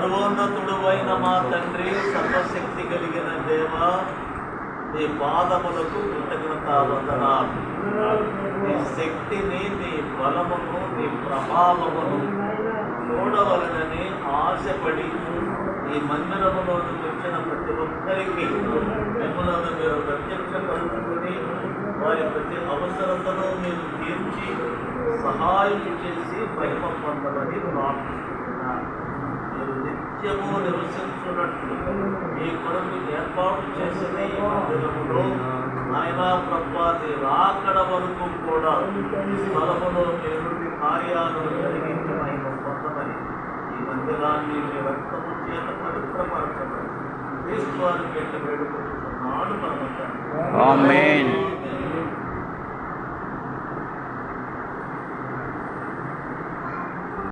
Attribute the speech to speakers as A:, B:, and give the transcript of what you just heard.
A: సర్వోన్నతుడు అయిన మా తండ్రి, సర్వశక్తి కలిగిన దేవ, నీ పాదములకు కృతజ్ఞతావందనాలు. నీ శక్తిని, నీ బలమును, నీ ప్రభావమును చూడవలనని ఆశపడి ఈ మందిరములోకి వచ్చిన ప్రతి ఒక్కరికి మిమ్మల్ని మీరు ప్రత్యక్షపరుచుకుని వారి ప్రతి అవసరతను మీరు తీర్చి సహాయం చేసి మహిమ పొందమని ప్రార్థిస్తున్నారు. మీరు నిత్యము నివసించున్నట్లు మీ కొరకు ఏర్పాటు చేసిన ఈ మందిరములో ఆయన ప్రభాది రాకడ వరకు కూడా ఈ స్థలములో మీరు కార్యాలను జరిగించి మహిమ పొందమని ఈ మందిరాన్ని మీ రక్తము చేత పవిత్రపరచమని క్రీస్తు వారి పేట వేడుకుంటున్నాడు.
B: ఆమేన్.